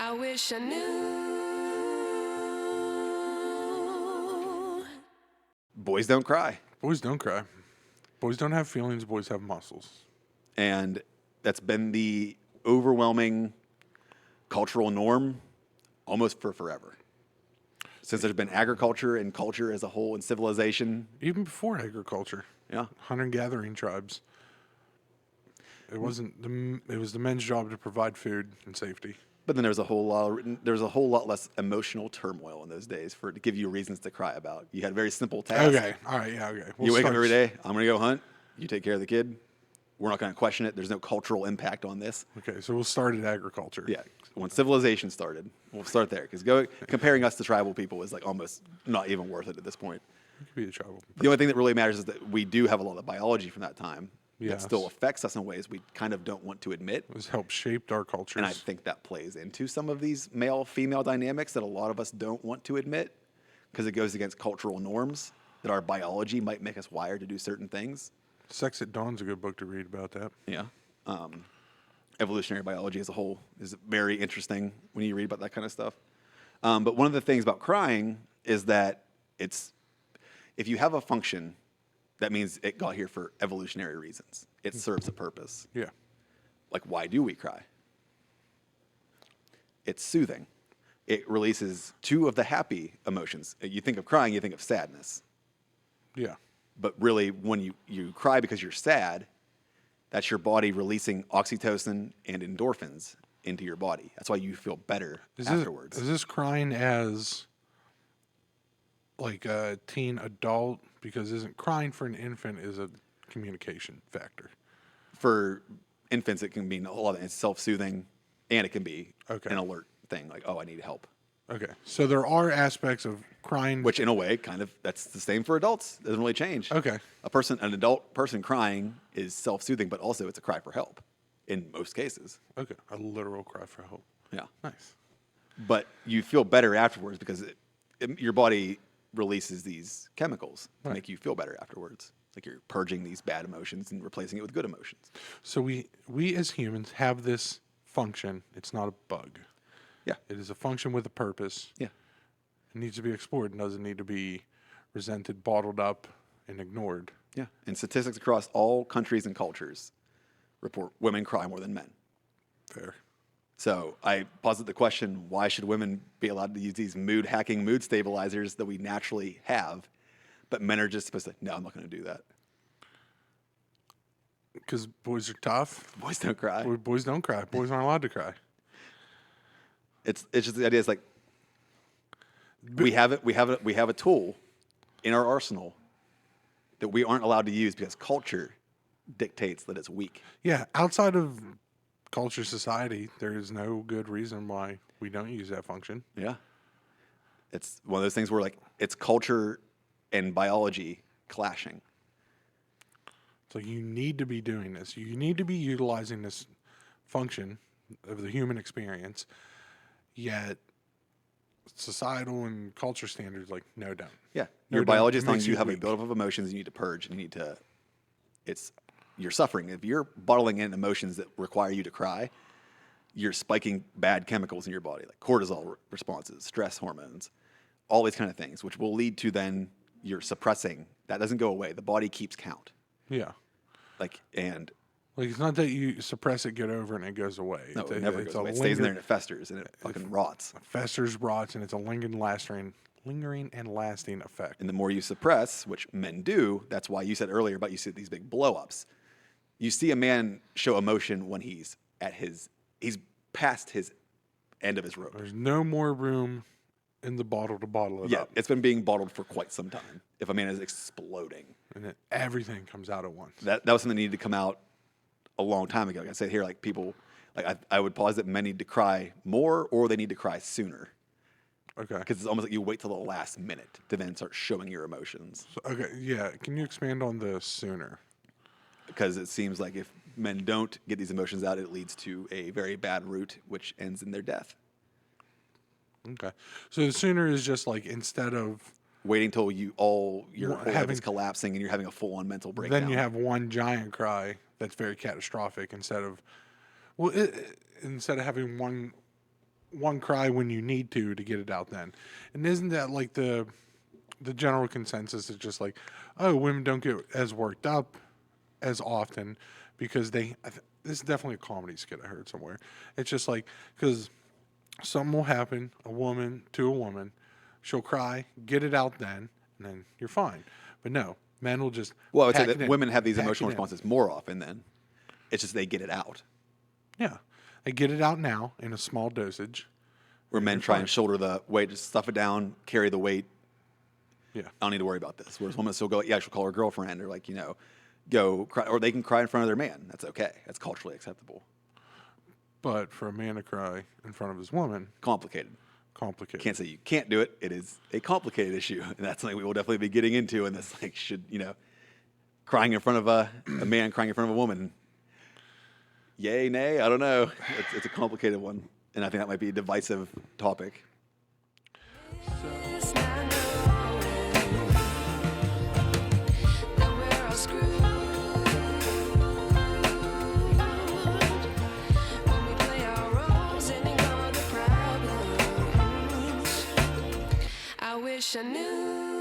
I wish I knew. Boys don't cry. Boys don't cry. Boys don't have feelings. Boys have muscles. And that's been the overwhelming cultural norm almost for forever. Since there's been agriculture and culture as a whole and civilization. Even before agriculture. Yeah. Hunter-gathering tribes. It was the men's job to provide food and safety. But then there was a whole lot less emotional turmoil in those days to give you reasons to cry about. You had very simple tasks. Okay. All right. Yeah. Okay. You wake up every day. I'm going to go hunt. You take care of the kid. We're not going to question it. There's no cultural impact on this. Okay. So we'll start at agriculture. Yeah. When civilization started, we'll start there because comparing us to tribal people is like almost not even worth it at this point. It could be the tribal. The only thing that really matters is that we do have a lot of biology from that time that Yes. still affects us in ways we kind of don't want to admit. It has helped shaped our cultures. And I think that plays into some of these male-female dynamics that a lot of us don't want to admit because it goes against cultural norms that our biology might make us wired to do certain things. Sex at Dawn's a good book to read about that. Yeah. Evolutionary biology as a whole is very interesting when you read about that kind of stuff. But one of the things about crying is that if you have a function, that means it got here for evolutionary reasons. It serves a purpose. Yeah. Like, why do we cry? It's soothing. It releases two of the happy emotions. You think of crying, you think of sadness. Yeah. But really, when you cry because you're sad, that's your body releasing oxytocin and endorphins into your body. That's why you feel better afterwards. Is this crying as like a teen adult? Because isn't crying for an infant is a communication factor? For infants, it can mean a lot of it's self-soothing, and it can be Okay. an alert thing, like, oh, I need help. Okay. So there are aspects of crying. Which, in a way, kind of, that's the same for adults. It doesn't really change. Okay. An adult person crying is self-soothing, but also it's a cry for help in most cases. Okay. A literal cry for help. Yeah. Nice. But you feel better afterwards because your body releases these chemicals to Right. make you feel better afterwards. Like you're purging these bad emotions and replacing it with good emotions. So we as humans have this function. It's not a bug. Yeah. It is a function with a purpose. Yeah. It needs to be explored and doesn't need to be resented, bottled up, and ignored. Yeah. And statistics across all countries and cultures report women cry more than men. Fair. So I posit the question, why should women be allowed to use these mood-hacking mood stabilizers that we naturally have, but men are just supposed to, no, I'm not going to do that. Because boys are tough. Boys don't cry. Boys don't cry. Boys aren't allowed to cry. It's just the idea is like, we have a tool in our arsenal that we aren't allowed to use because culture dictates that it's weak. Yeah, outside of culture, society, there is no good reason why we don't use that function. Yeah. It's one of those things where like it's culture and biology clashing. So you need to be doing this. You need to be utilizing this function of the human experience, yet societal and culture standards like, no, don't. Yeah. No Your doubt. biology is It telling makes you you have a weak. buildup of emotions you need to purge and you need to you're suffering. If you're bottling in emotions that require you to cry, you're spiking bad chemicals in your body, like cortisol responses, stress hormones, all these kind of things, which will lead to then you're suppressing. That doesn't go away. The body keeps count. Yeah. And Like, it's not that you suppress it, get over it, and it goes away. no, It's it never it's goes a away. It stays in there and it festers and it fucking rots. festers, rots, and it's a lingering and lasting effect. And the more you suppress, which men do, that's why you said earlier about you see these big blow-ups. You see a man show emotion when he's past his end of his rope. There's no more room in the bottle to bottle it Yeah, up. it's been being bottled for quite some time. If a man is exploding, And then everything comes out at once. that was something that needed to come out a long time ago. Like I said here, like people, like I would posit men need to cry more or they need to cry sooner Okay. because it's almost like you wait till the last minute to then start showing your emotions. So, okay, yeah. Can you expand on the sooner? Because it seems like if men don't get these emotions out, it leads to a very bad route, which ends in their death. Okay. So the sooner is just like instead of Waiting till your whole life having- is collapsing and you're having a full-on mental breakdown. then you have one giant cry that's very catastrophic instead of instead of having one one cry when you need to get it out then. And isn't that like the general consensus is just like, oh, women don't get as worked up as often because this is definitely a comedy skit I heard somewhere. It's just like, because something will happen, a woman to a woman, she'll cry, get it out then, and then you're fine. But no, men will just Well, I would say pack it that in, women have these pack it emotional in. responses more often than it's just they get it out. Yeah. They get it out now in a small dosage. Where men You're try fine. and shoulder the weight, just stuff it down, carry the weight. Yeah. I don't need to worry about this. Whereas women still go, yeah, she'll call her girlfriend or like, go cry, or they can cry in front of their man. That's okay. That's culturally acceptable. But for a man to cry in front of his woman, Complicated. complicated. Can't say you can't do it. It is a complicated issue, and that's something we will definitely be getting into. And this, like, crying in front of a man, crying in front of a woman, yay, nay, I don't know. It's a complicated one, and I think that might be a divisive topic. Yes, I know that we're all screwed when we play our roles and ignore the problems. I wish I knew